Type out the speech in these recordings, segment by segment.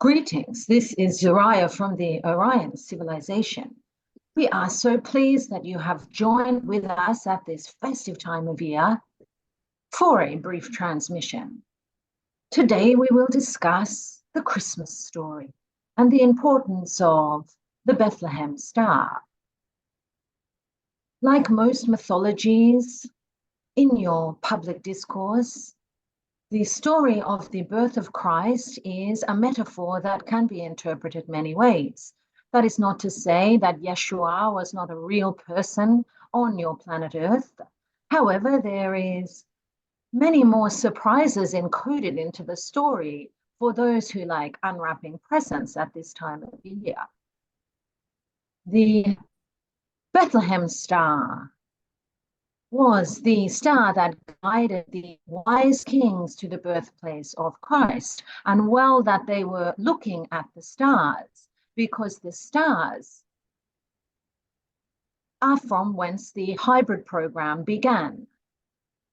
Greetings, this is Zariyah from the Orion civilization. We are so pleased that you have joined with us at this festive time of year for a brief transmission. Today we will discuss the Christmas story and the importance of the Bethlehem Star. Like most mythologies in your public discourse, the story of the birth of Christ is a metaphor that can be interpreted many ways. That is not to say that Yeshua was not a real person on your planet Earth. However, there is many more surprises encoded into the story for those who like unwrapping presents at this time of the year. The Bethlehem Star was the star that guided the wise kings to the birthplace of Christ, and well that they were looking at the stars, because the stars are from whence the hybrid program began.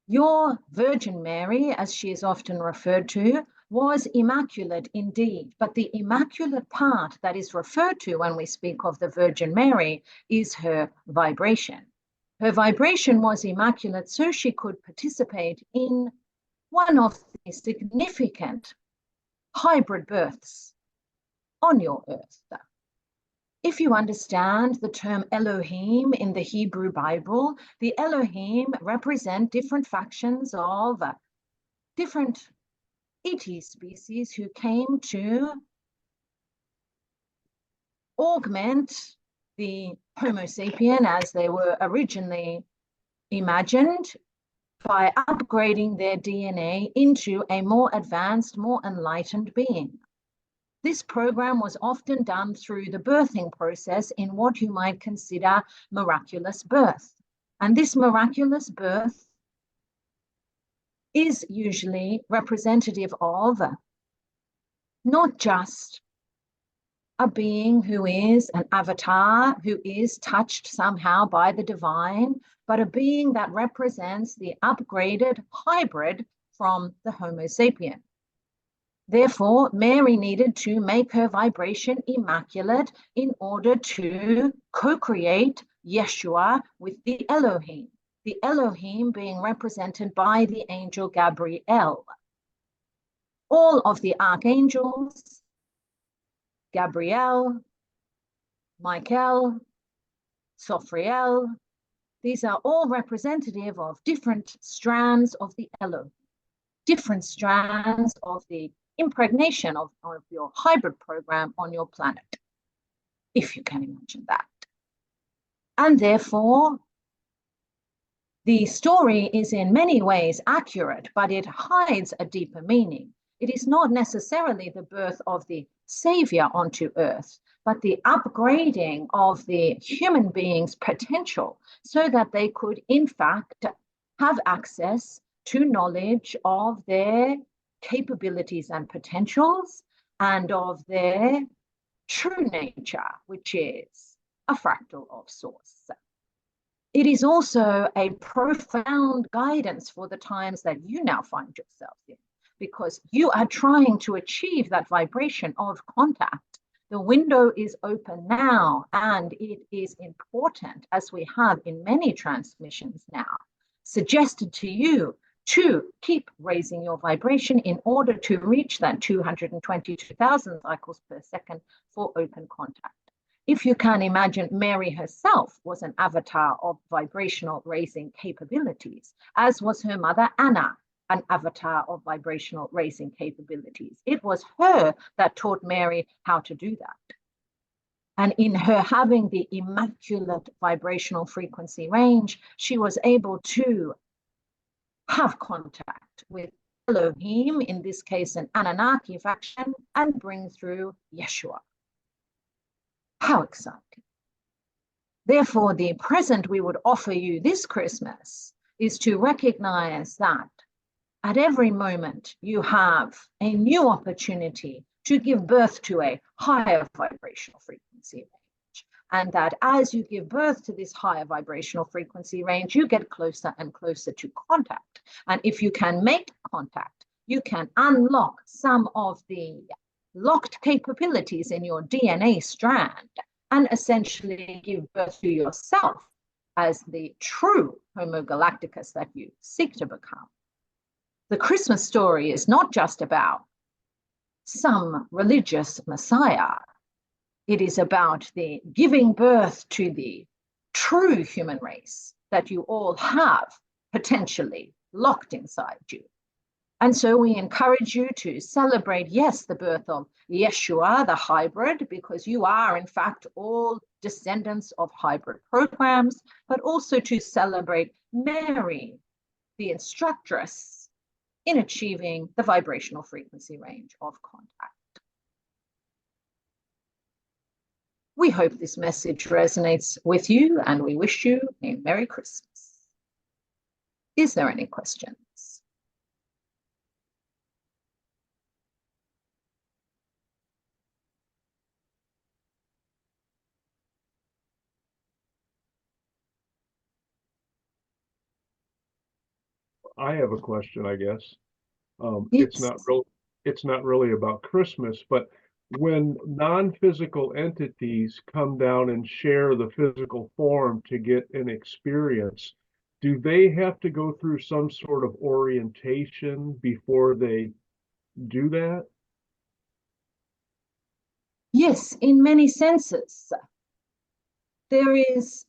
Your Virgin Mary, as she is often referred to, was immaculate indeed, but the immaculate part that is referred to when we speak of the Virgin Mary is her vibration. Her vibration was immaculate, so she could participate in one of the significant hybrid births on your earth. If you understand the term Elohim in the Hebrew Bible, the Elohim represent different factions of different ET species who came to augment the Homo sapien as they were originally imagined by upgrading their DNA into a more advanced, more enlightened being. This program was often done through the birthing process in what you might consider miraculous birth. And this miraculous birth is usually representative of not just a being who is an avatar, who is touched somehow by the divine, but a being that represents the upgraded hybrid from the Homo sapien. Therefore, Mary needed to make her vibration immaculate in order to co-create Yeshua with the Elohim being represented by the angel Gabriel. All of the archangels, Gabriel, Michael, Sophriel, these are all representative of different strands of the Elohim, different strands of the impregnation of your hybrid program on your planet, if you can imagine that. And therefore, the story is in many ways accurate, but it hides a deeper meaning. It is not necessarily the birth of the Savior onto earth, but the upgrading of the human being's potential so that they could, in fact, have access to knowledge of their capabilities and potentials and of their true nature, which is a fractal of source. It is also a profound guidance for the times that you now find yourself in, because you are trying to achieve that vibration of contact. The window is open now, and it is important, as we have in many transmissions now, suggested to you to keep raising your vibration in order to reach that 222,000 cycles per second for open contact. If you can imagine, Mary herself was an avatar of vibrational raising capabilities, as was her mother Anna, an avatar of vibrational raising capabilities. It was her that taught Mary how to do that. And in her having the immaculate vibrational frequency range, she was able to have contact with Elohim, in this case an Anunnaki faction, and bring through Yeshua. How exciting. Therefore, the present we would offer you this Christmas is to recognize that at every moment you have a new opportunity to give birth to a higher vibrational frequency range. And that as you give birth to this higher vibrational frequency range, you get closer and closer to contact. And if you can make contact, you can unlock some of the locked capabilities in your DNA strand and essentially give birth to yourself as the true Homo galacticus that you seek to become. The Christmas story is not just about some religious messiah. It is about the giving birth to the true human race that you all have potentially locked inside you. And so we encourage you to celebrate, yes, the birth of Yeshua, the hybrid, because you are, in fact, all descendants of hybrid programs, but also to celebrate Mary, the instructress in achieving the vibrational frequency range of contact. We hope this message resonates with you, and we wish you a Merry Christmas. Is there any questions? I have a question, I guess. Yes. It's not really about Christmas, but when non-physical entities come down and share the physical form to get an experience, do they have to go through some sort of orientation before they do that? Yes, in many senses. There is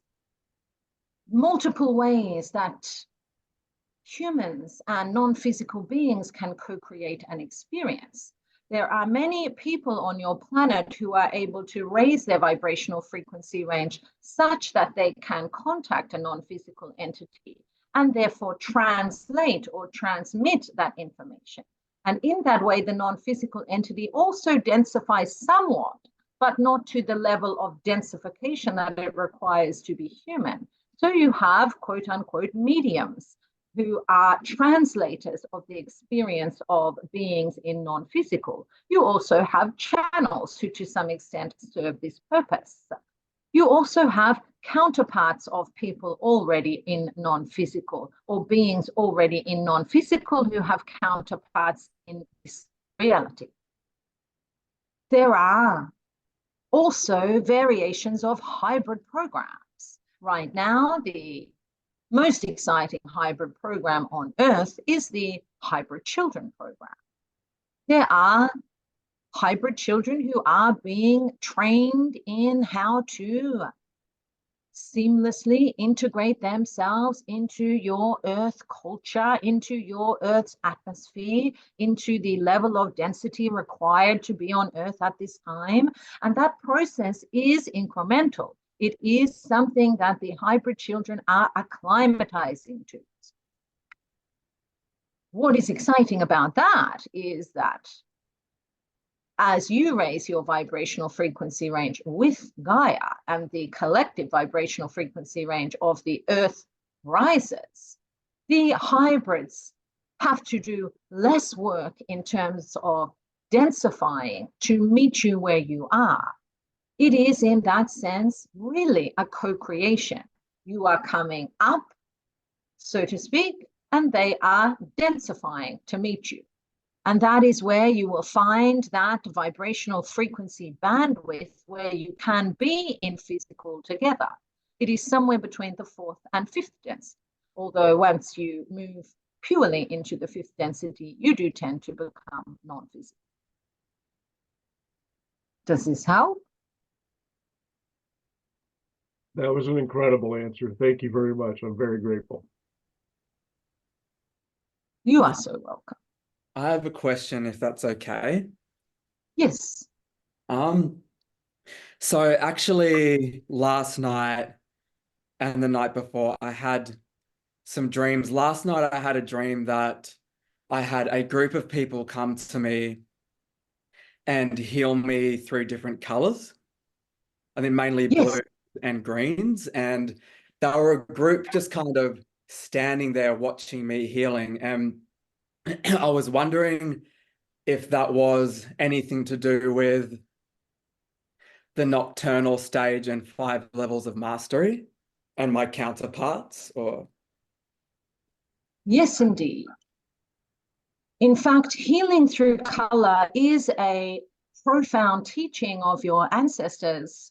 multiple ways that humans and non-physical beings can co-create an experience. There are many people on your planet who are able to raise their vibrational frequency range such that they can contact a non-physical entity and therefore translate or transmit that information. And in that way, the non-physical entity also densifies somewhat, but not to the level of densification that it requires to be human. So you have quote unquote mediums who are translators of the experience of beings in non-physical. You also have channels who to some extent serve this purpose. You also have counterparts of people already in non-physical or beings already in non-physical who have counterparts in this reality. There are also variations of hybrid programs. Right now, the most exciting hybrid program on Earth is the Hybrid Children program. There are hybrid children who are being trained in how to seamlessly integrate themselves into your Earth culture, into your Earth's atmosphere, into the level of density required to be on Earth at this time. And that process is incremental. It is something that the hybrid children are acclimatizing to. What is exciting about that is that as you raise your vibrational frequency range with Gaia and the collective vibrational frequency range of the Earth rises, the hybrids have to do less work in terms of densifying to meet you where you are. It is, in that sense, really a co-creation. You are coming up, so to speak, and they are densifying to meet you. And that is where you will find that vibrational frequency bandwidth where you can be in physical together. It is somewhere between the fourth and fifth density. Although once you move purely into the fifth density, you do tend to become non-physical. Does this help? That was an incredible answer. Thank you very much. I'm very grateful. You are so welcome. I have a question, if that's okay. Yes. So actually last night and the night before, I had some dreams. Last night I had a dream that I had a group of people come to me and heal me through different colors. I think mainly blue and greens. And they were a group just kind of standing there watching me healing. And I was wondering if that was anything to do with the nocturnal stage and 5 levels of mastery and my counterparts, or? Yes, indeed. In fact, healing through color is a profound teaching of your ancestors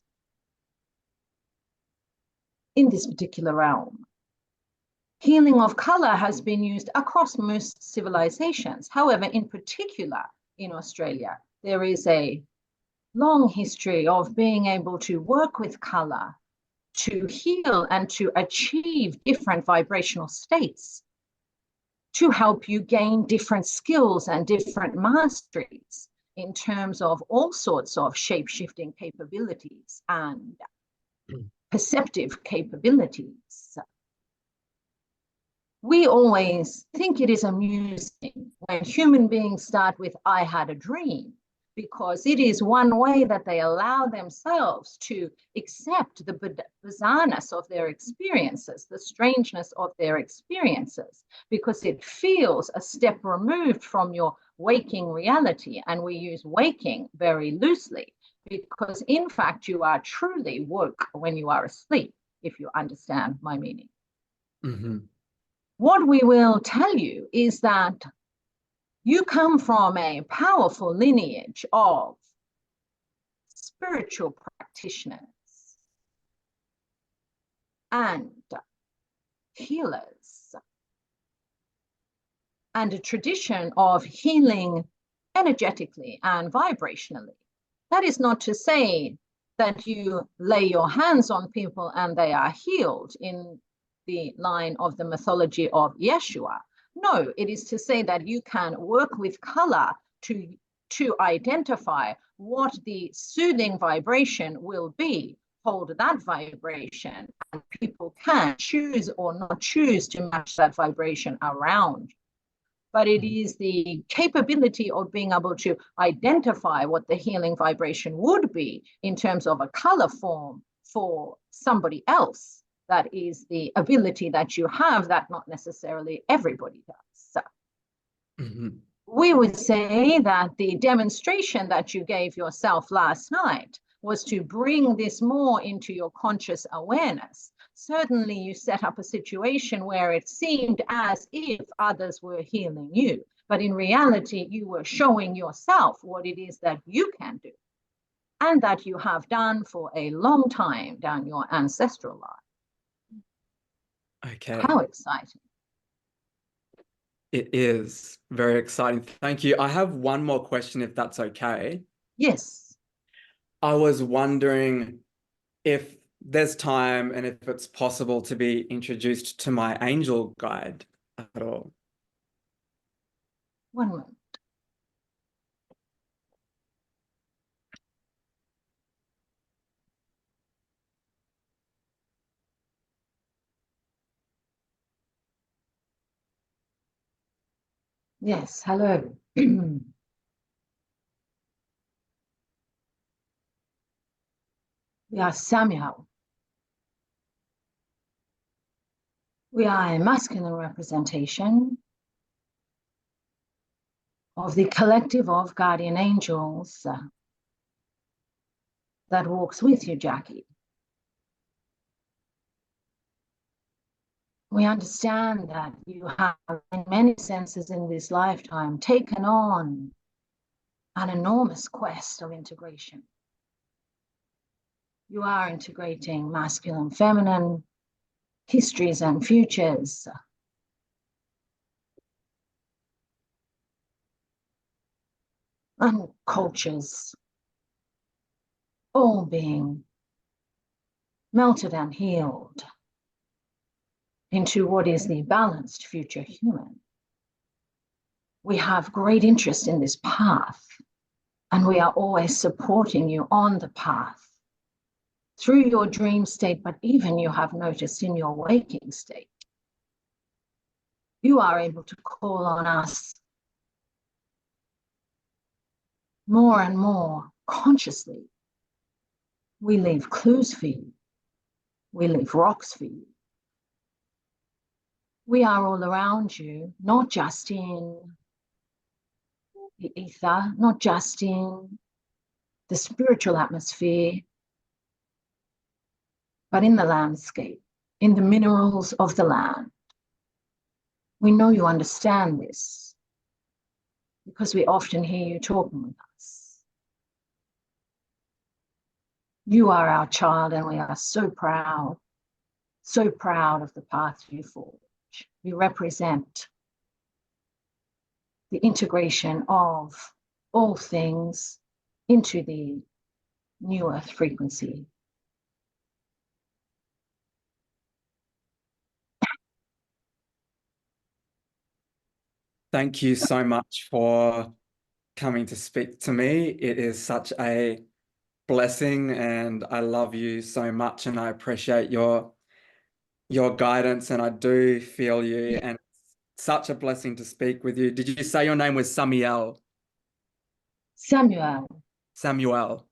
in this particular realm. Healing of color has been used across most civilizations. However, in particular in Australia, there is a long history of being able to work with color to heal and to achieve different vibrational states, to help you gain different skills and different masteries in terms of all sorts of shape-shifting capabilities and perceptive capabilities. We always think it is amusing when human beings start with, I had a dream, because it is one way that they allow themselves to accept the bizarreness of their experiences, the strangeness of their experiences, because it feels a step removed from your waking reality. And we use waking very loosely, because in fact, you are truly woke when you are asleep, if you understand my meaning. Mm-hmm. What we will tell you is that you come from a powerful lineage of spiritual practitioners and healers, and a tradition of healing energetically and vibrationally. That is not to say that you lay your hands on people and they are healed in the line of the mythology of Yeshua. No, it is to say that you can work with color to identify what the soothing vibration will be, hold that vibration, and people can choose or not choose to match that vibration around. But it is the capability of being able to identify what the healing vibration would be in terms of a color form for somebody else. That is the ability that you have that not necessarily everybody does. Mm-hmm. We would say that the demonstration that you gave yourself last night was to bring this more into your conscious awareness. Certainly, you set up a situation where it seemed as if others were healing you, but in reality, you were showing yourself what it is that you can do and that you have done for a long time down your ancestral line. Okay. How exciting. It is very exciting. Thank you. I have one more question, if that's okay. Yes. I was wondering if there's time and if it's possible to be introduced to my angel guide at all. One moment. Yes, hello. We are Samuel. We are a masculine representation of the collective of guardian angels that walks with you, Jackie. We understand that you have, in many senses in this lifetime, taken on an enormous quest of integration. You are integrating masculine, feminine, histories and futures. And cultures, all being melted and healed into what is the balanced future human. We have great interest in this path, and we are always supporting you on the path through your dream state, but even you have noticed in your waking state, you are able to call on us more and more consciously. We leave clues for you. We leave rocks for you. We are all around you, not just in the ether, not just in the spiritual atmosphere, but in the landscape, in the minerals of the land. We know you understand this because we often hear you talking with us. You are our child, and we are so proud of the path you forge. You represent the integration of all things into the new earth frequency. Thank you so much for coming to speak to me. It is such a blessing, and I love you so much, and I appreciate your guidance, and I do feel you, and it's such a blessing to speak with you. Did you say your name was Samuel? Samuel. Samuel.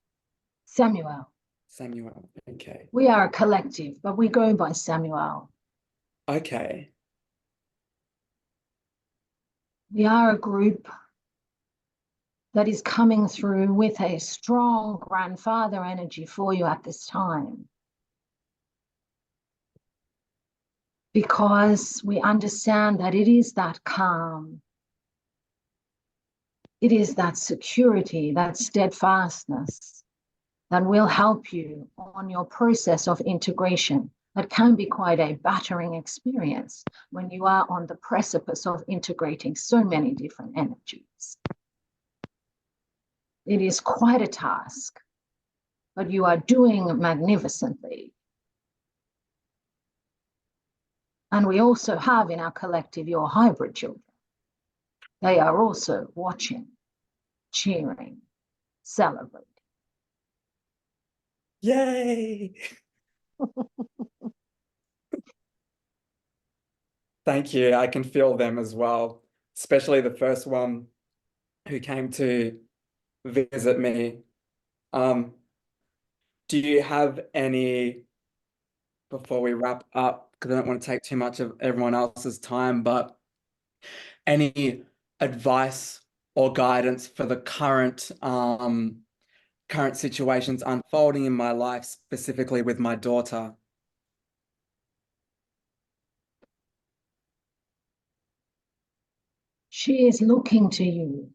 Samuel. Samuel. Okay. We are a collective, but we go by Samuel. Okay. We are a group that is coming through with a strong grandfather energy for you at this time. Because we understand that it is that calm, it is that security, that steadfastness that will help you on your process of integration. That can be quite a battering experience when you are on the precipice of integrating so many different energies. It is quite a task, but you are doing magnificently. And we also have in our collective your hybrid children. They are also watching, cheering, celebrating. Yay! Thank you. I can feel them as well, especially the first one who came to visit me. Do you have any, before we wrap up, because I don't want to take too much of everyone else's time, but any advice or guidance for the current situations unfolding in my life, specifically with my daughter? She is looking to you.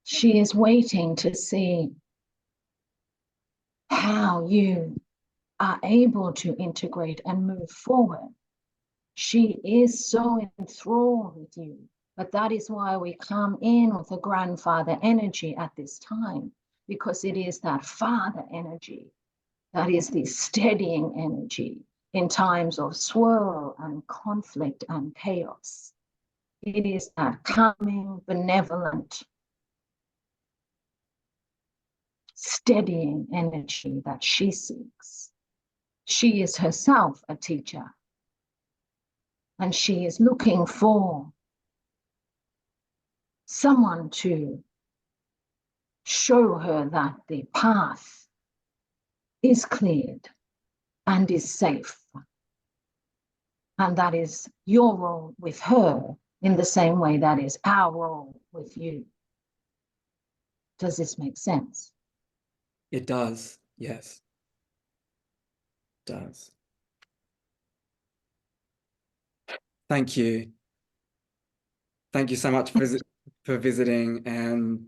She is waiting to see how you are able to integrate and move forward. She is so enthralled with you, but that is why we come in with a grandfather energy at this time, because it is that father energy that is the steadying energy in times of swirl and conflict and chaos. It is that calming, benevolent, steadying energy that she seeks. She is herself a teacher, and she is looking for someone to show her that the path is cleared and is safe. And that is your role with her in the same way that is our role with you. Does this make sense? It does, yes. It does. Thank you. Thank you so much for visiting, and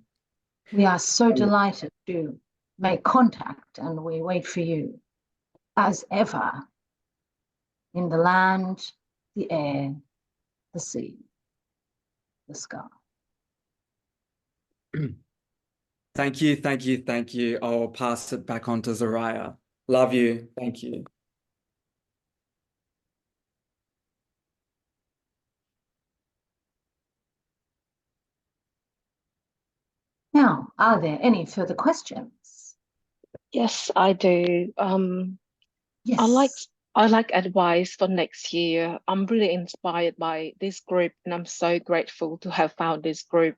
we are so delighted to make contact, and we wait for you as ever in the land, the air, the sea, the sky. Thank you, thank you, thank you. I'll pass it back on to Zariyah. Love you. Thank you. Now, are there any further questions? Yes, I do. Yes. I like advice for next year. I'm really inspired by this group, and I'm so grateful to have found this group.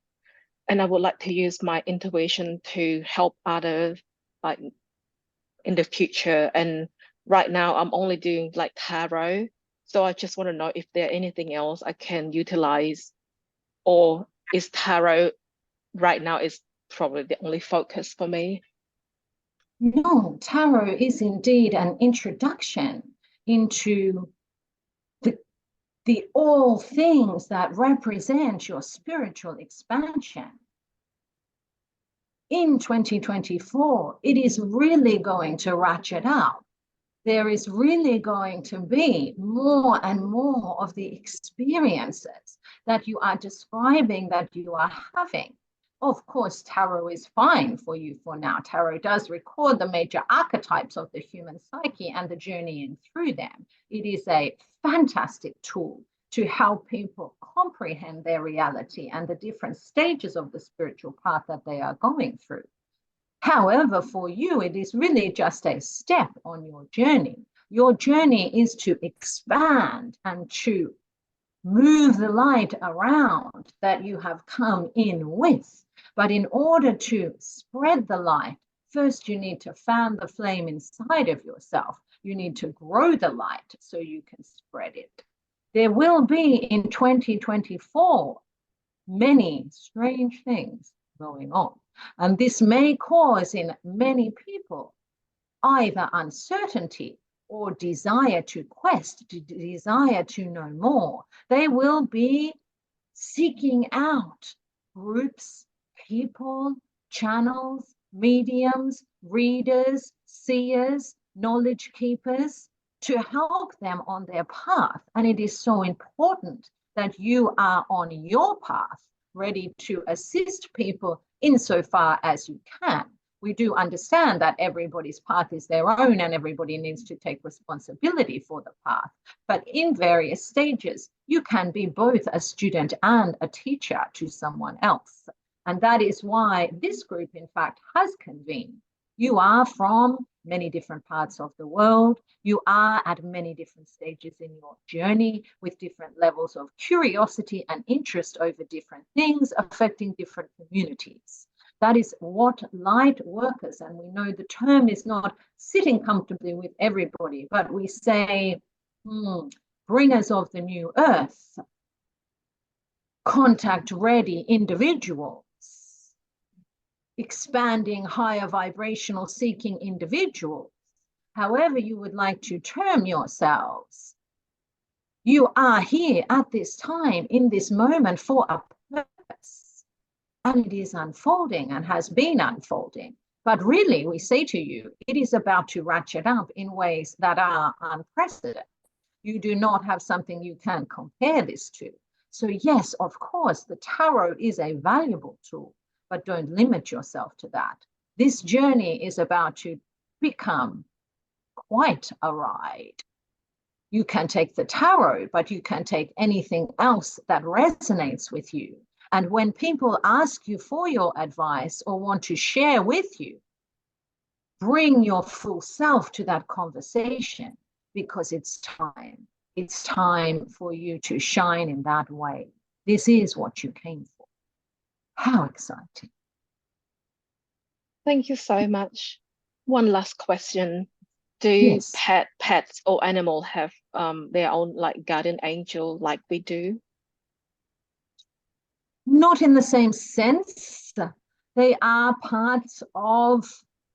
And I would like to use my intuition to help others, like in the future. And right now, I'm only doing like tarot. So I just want to know if there anything else I can utilize, or is tarot right now is probably the only focus for me. No, tarot is indeed an introduction into the all things that represent your spiritual expansion. in 2024, it is really going to ratchet up. There is really going to be more and more of the experiences that you are describing, that you are having. Of course, tarot is fine for you for now. Tarot does record the major archetypes of the human psyche and the journeying through them. It is a fantastic tool to help people comprehend their reality and the different stages of the spiritual path that they are going through. However, for you, it is really just a step on your journey. Your journey is to expand and to move the light around that you have come in with. But in order to spread the light, first you need to fan the flame inside of yourself. You need to grow the light so you can spread it. There will be in 2024 many strange things going on. And this may cause in many people either uncertainty or desire to quest, desire to know more. They will be seeking out groups, people, channels, mediums, readers, seers, knowledge keepers to help them on their path. And it is so important that you are on your path, ready to assist people insofar as you can. We do understand that everybody's path is their own and everybody needs to take responsibility for the path. But in various stages, you can be both a student and a teacher to someone else. And that is why this group, in fact, has convened. You are from many different parts of the world. You are at many different stages in your journey with different levels of curiosity and interest over different things affecting different communities. That is what light workers, and we know the term is not sitting comfortably with everybody, but we say bringers of the new earth, contact ready individuals, expanding higher vibrational seeking individuals, however you would like to term yourselves. You are here at this time, in this moment, for a purpose. And it is unfolding and has been unfolding. But really, we say to you, it is about to ratchet up in ways that are unprecedented. You do not have something you can compare this to. So yes, of course, the tarot is a valuable tool, but don't limit yourself to that. This journey is about to become quite a ride. You can take the tarot, but you can take anything else that resonates with you. And when people ask you for your advice or want to share with you, bring your full self to that conversation, because it's time. It's time for you to shine in that way. This is what you came for. How exciting. Thank you so much. One last question. Do Yes. pets or animals have their own like guardian angel like we do? Not in the same sense. They are parts of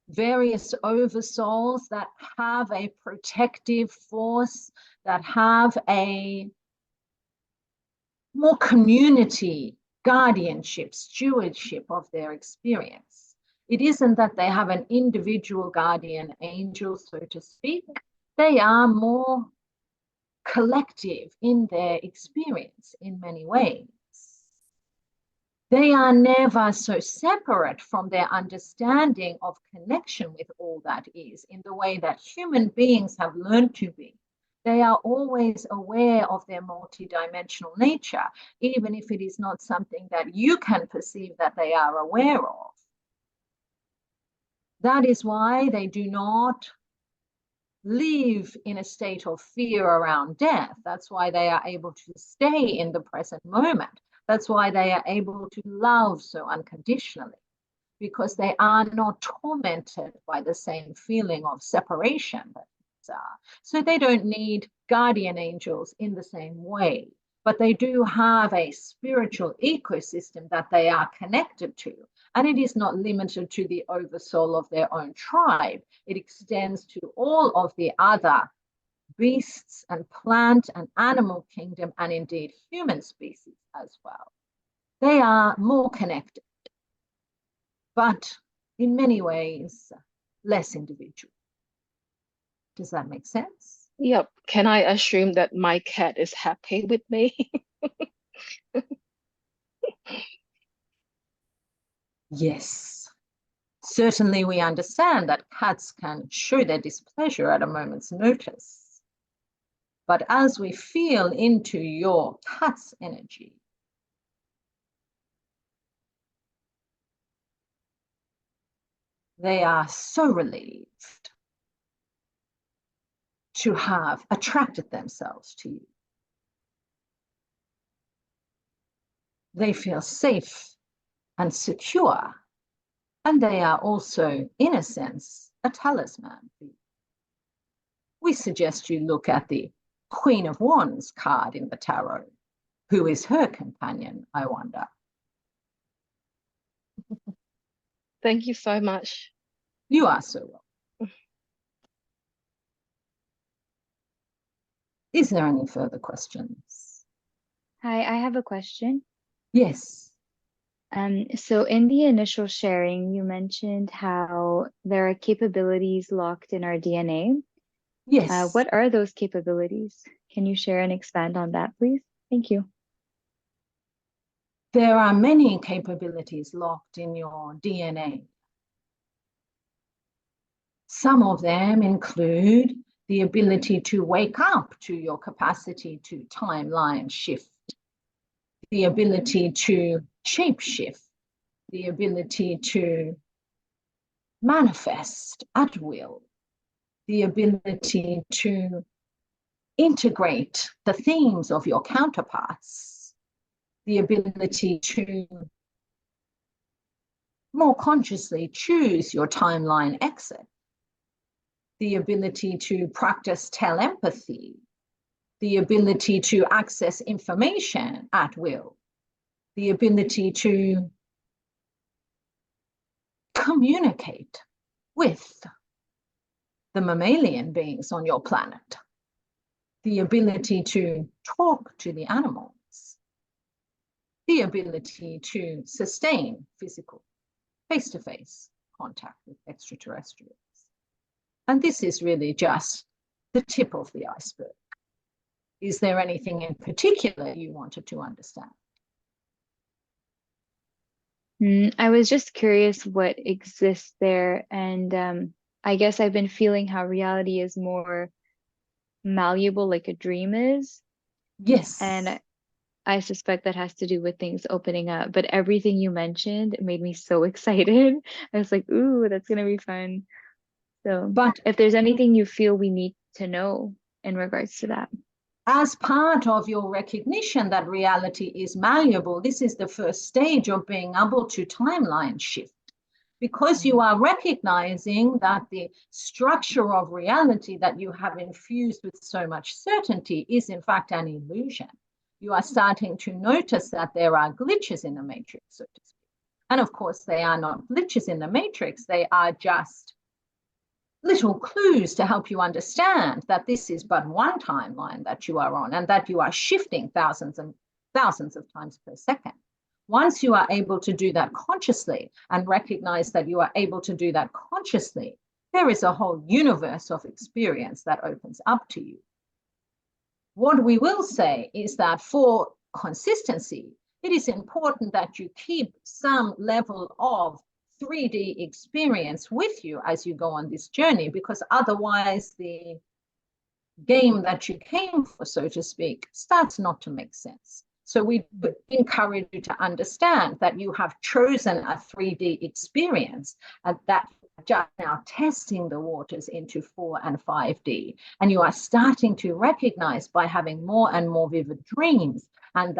various oversouls that have a protective force, that have a more community guardianship, stewardship of their experience. It isn't that they have an individual guardian angel, so to speak. They are more collective in their experience in many ways. They are never so separate from their understanding of connection with all that is in the way that human beings have learned to be. They are always aware of their multidimensional nature, even if it is not something that you can perceive that they are aware of. That is why they do not live in a state of fear around death. That's why they are able to stay in the present moment. That's why they are able to love so unconditionally, because they are not tormented by the same feeling of separation that humans are. So they don't need guardian angels in the same way, but they do have a spiritual ecosystem that they are connected to. And it is not limited to the oversoul of their own tribe. It extends to all of the other beasts and plant and animal kingdom, and indeed human species as well. They are more connected. but in many ways, less individual. Does that make sense? Yep. Can I assume that my cat is happy with me? Yes. Certainly, we understand that cats can show their displeasure at a moment's notice. But as we feel into your cat's energy, they are so relieved to have attracted themselves to you. They feel safe and secure, and they are also, in a sense, a talisman for you. We suggest you look at the Queen of Wands card in the tarot. Who is her companion, I wonder? Thank you so much. You are so welcome. Is there any further questions? Hi, I have a question. Yes. So in the initial sharing, you mentioned how there are capabilities locked in our DNA. Yes. What are those capabilities? Can you share and expand on that, please? Thank you. There are many capabilities locked in your DNA. Some of them include the ability to wake up to your capacity to timeline shift, the ability to shape shift, the ability to manifest at will, the ability to integrate the themes of your counterparts, the ability to more consciously choose your timeline exit, the ability to practice telepathy, the ability to access information at will, the ability to communicate with the mammalian beings on your planet, the ability to talk to the animals, the ability to sustain physical face-to-face contact with extraterrestrials. And this is really just the tip of the iceberg. Is there anything in particular you wanted to understand? I was just curious what exists there, and I guess I've been feeling how reality is more malleable, like a dream is. Yes. And I suspect that has to do with things opening up. But everything you mentioned made me so excited. I was like, ooh, that's gonna be fun. So, but if there's anything you feel we need to know in regards to that. As part of your recognition that reality is malleable, this is the first stage of being able to timeline shift. Because you are recognizing that the structure of reality that you have infused with so much certainty is in fact an illusion. You are starting to notice that there are glitches in the matrix, so to speak. And of course, they are not glitches in the matrix, they are just little clues to help you understand that this is but one timeline that you are on and that you are shifting thousands and thousands of times per second. Once you are able to do that consciously and recognize that you are able to do that consciously, there is a whole universe of experience that opens up to you. What we will say is that for consistency, it is important that you keep some level of 3D experience with you as you go on this journey, because otherwise the game that you came for, so to speak, starts not to make sense. So we encourage you to understand that you have chosen a 3D experience and that just now testing the waters into 4 and 5D. And you are starting to recognize by having more and more vivid dreams and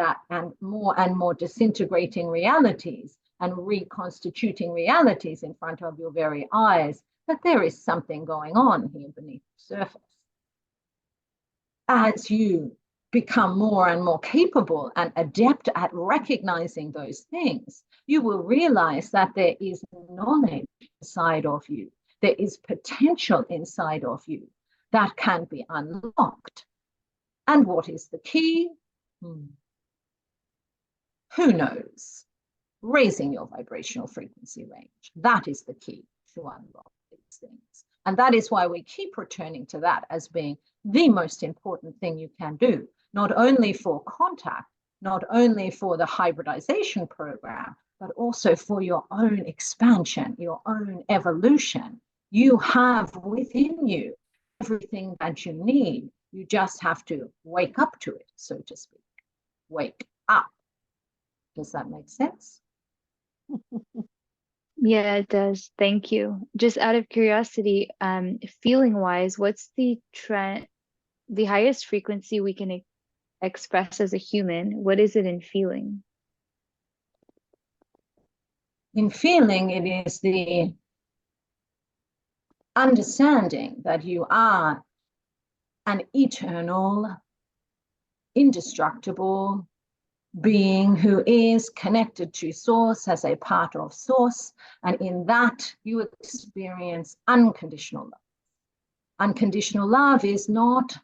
more disintegrating realities and reconstituting realities in front of your very eyes, that there is something going on here beneath the surface. As you become more and more capable and adept at recognizing those things, you will realize that there is knowledge inside of you. There is potential inside of you that can be unlocked. And what is the key? Who knows? raising your vibrational frequency range. That is the key to unlock these things. And that is why we keep returning to that as being the most important thing you can do, not only for contact, not only for the hybridization program, but also for your own expansion, your own evolution. You have within you everything that you need. You just have to wake up to it, so to speak. Wake up. Does that make sense? Yeah, it does. Thank you. Just out of curiosity, feeling wise, what's the highest frequency we can express as a human? What is it in feeling? In feeling, it is the understanding that you are an eternal, indestructible being who is connected to Source as a part of Source, and in that you experience unconditional love. Unconditional love is not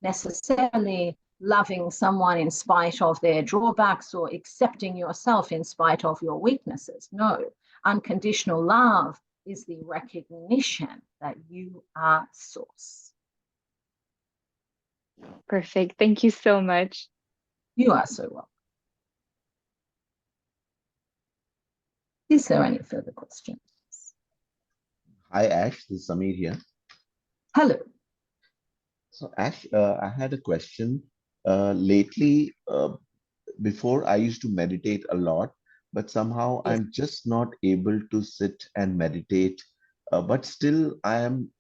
necessarily loving someone in spite of their drawbacks or accepting yourself in spite of your weaknesses. No, unconditional love is the recognition that you are Source. Perfect. Thank you so much. You are so welcome. Is there any further questions? Hi, Ash. This is Samir here. Hello. So, Ash, I had a question. Lately, before I used to meditate a lot, but somehow Yes. I'm just not able to sit and meditate. But still, I am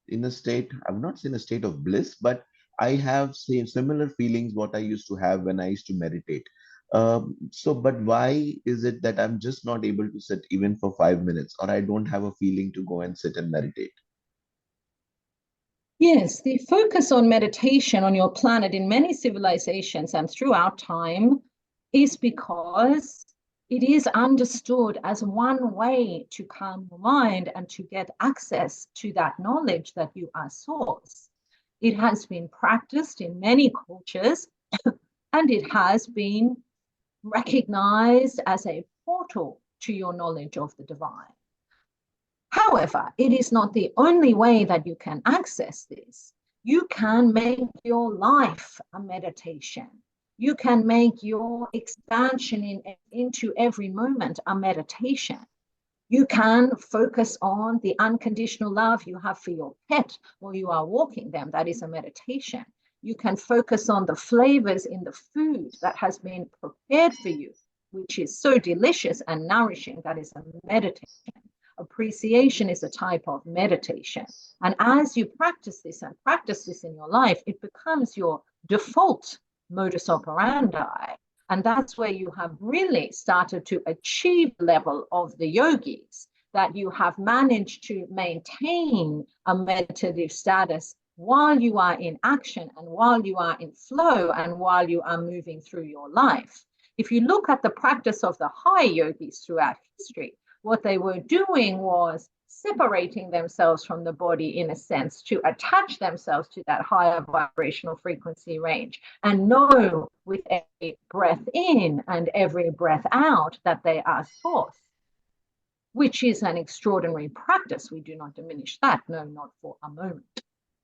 in a state, I'm not in a state of bliss, but I have similar feelings what I used to have when I used to meditate. But why is it that I'm just not able to sit even for 5 minutes, or I don't have a feeling to go and sit and meditate? Yes, the focus on meditation on your planet in many civilizations and throughout time is because it is understood as one way to calm your mind and to get access to that knowledge that you are Source. It has been practiced in many cultures and it has been recognized as a portal to your knowledge of the divine. However, it is not the only way that you can access this. You can make your life a meditation. You can make your expansion into every moment a meditation. You can focus on the unconditional love you have for your pet while you are walking them. That is a meditation. You can focus on the flavors in the food that has been prepared for you, which is so delicious and nourishing. That is a meditation. Appreciation is a type of meditation. And as you practice this and practice this in your life, it becomes your default modus operandi. And that's where you have really started to achieve the level of the yogis, that you have managed to maintain a meditative status while you are in action and while you are in flow and while you are moving through your life. If you look at the practice of the high yogis throughout history, what they were doing was separating themselves from the body in a sense to attach themselves to that higher vibrational frequency range and know with every breath in and every breath out that they are Source, which is an extraordinary practice. We do not diminish that, no, not for a moment.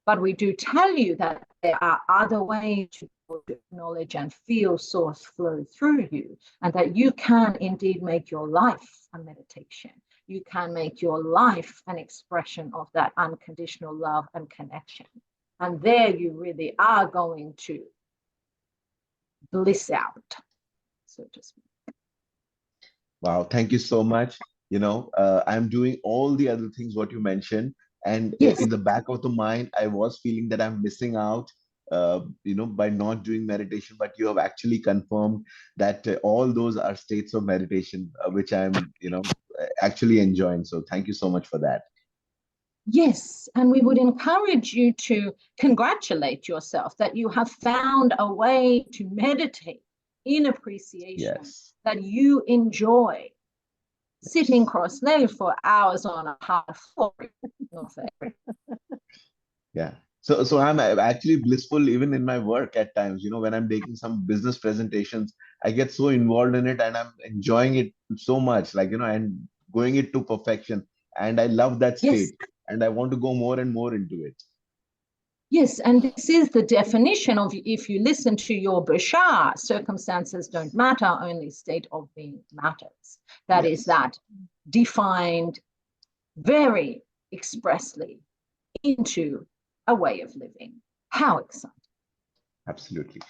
But we do tell you that there are other ways to acknowledge and feel Source flow through you, and that you can indeed make your life a meditation. You can make your life an expression of that unconditional love and connection. And there you really are going to bliss out, so to speak. Wow, thank you so much. I'm doing all the other things what you mentioned, and Yes. in the back of the mind, I was feeling that I'm missing out, by not doing meditation. But you have actually confirmed that all those are states of meditation, which I'm, actually enjoying. So thank you so much for that. Yes, and we would encourage you to congratulate yourself that you have found a way to meditate in appreciation that you enjoy. Sitting cross-legged for hours on a hard floor. Yeah. So I'm actually blissful even in my work at times. When I'm taking some business presentations, I get so involved in it and I'm enjoying it so much, and going it to perfection. And I love that Yes. state, and I want to go more and more into it. Yes, and this is the definition of, if you listen to your Bashar, circumstances don't matter, only state of being matters. That is that defined very expressly into a way of living. How exciting. Absolutely.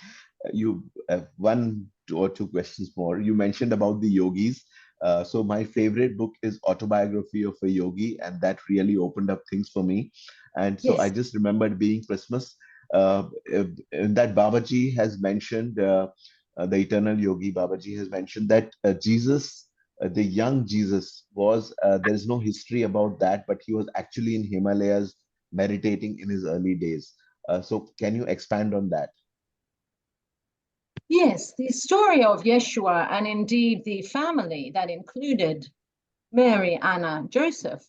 You have one or two questions more. You mentioned about the yogis. So my favorite book is Autobiography of a Yogi, and that really opened up things for me. And so I Yes. just remembered being Christmas, that Babaji has mentioned, the eternal yogi Babaji has mentioned that Jesus, the young Jesus, was, there is no history about that, but he was actually in Himalayas meditating in his early days. So can you expand on that? Yes, the story of Yeshua, and indeed the family that included Mary, Anna, Joseph,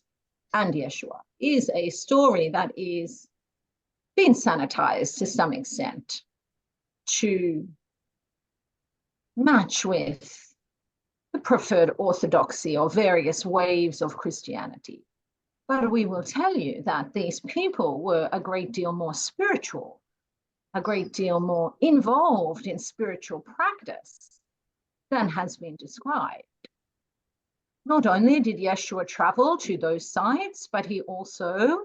and Yeshua, is a story that is being sanitized to some extent to match with the preferred orthodoxy of various waves of Christianity. But we will tell you that these people were a great deal more spiritual, a great deal more involved in spiritual practice than has been described. Not only did Yeshua travel to those sites, but he also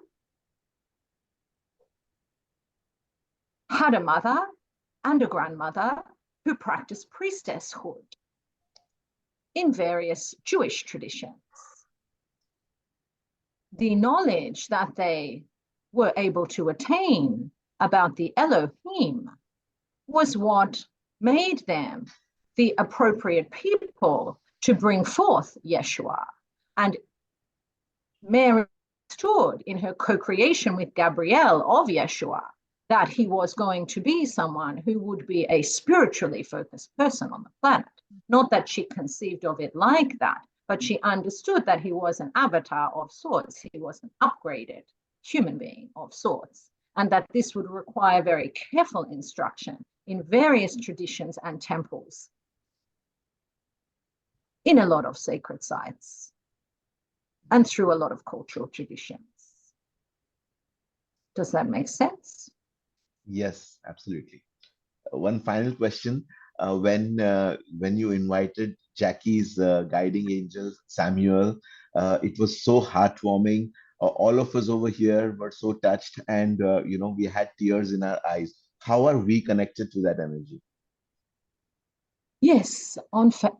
had a mother and a grandmother who practiced priestesshood in various Jewish traditions. The knowledge that they were able to attain about the Elohim was what made them the appropriate people to bring forth Yeshua. And Mary understood in her co-creation with Gabriel of Yeshua that he was going to be someone who would be a spiritually focused person on the planet. Not that she conceived of it like that, but she understood that he was an avatar of sorts. He was an upgraded human being of sorts, and that this would require very careful instruction in various traditions and temples in a lot of sacred sites and through a lot of cultural traditions. Does that make sense? Yes, absolutely. One final question. When you invited Jackie's guiding angel, Samuel, it was so heartwarming. All of us over here were so touched, and we had tears in our eyes. How are we connected to that energy? Yes, in fact,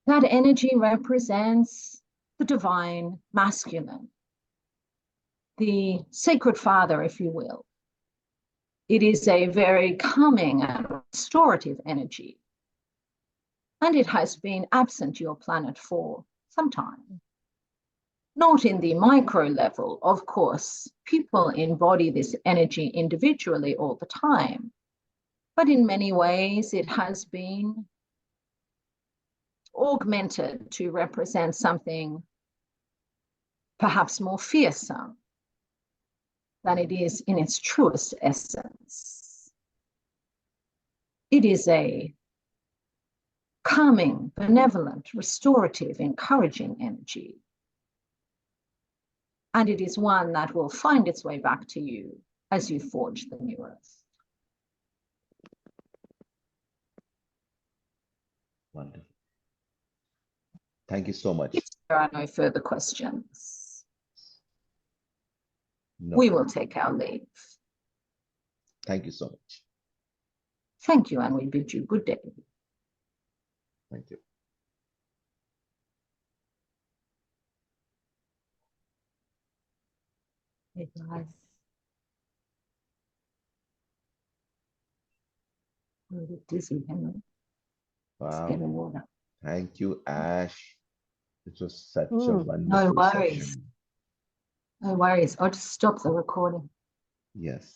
that energy represents the divine masculine, the sacred father, if you will. It is a very calming and restorative energy, and it has been absent your planet for some time. Not in the micro level, of course. People embody this energy individually all the time, but in many ways it has been augmented to represent something perhaps more fearsome than it is in its truest essence. It is a calming, benevolent, restorative, encouraging energy. And it is one that will find its way back to you as you forge the new earth. Wonderful. Thank you so much. If there are no further questions, No. we will take our leave. Thank you so much. Thank you, and we bid you good day. Thank you. Hey guys. I'm a bit dizzy, hang on. Let's get a Wow. water. Thank you, Ash. It was such a No wonderful worries. session. No worries. I'll just stop the recording. Yes.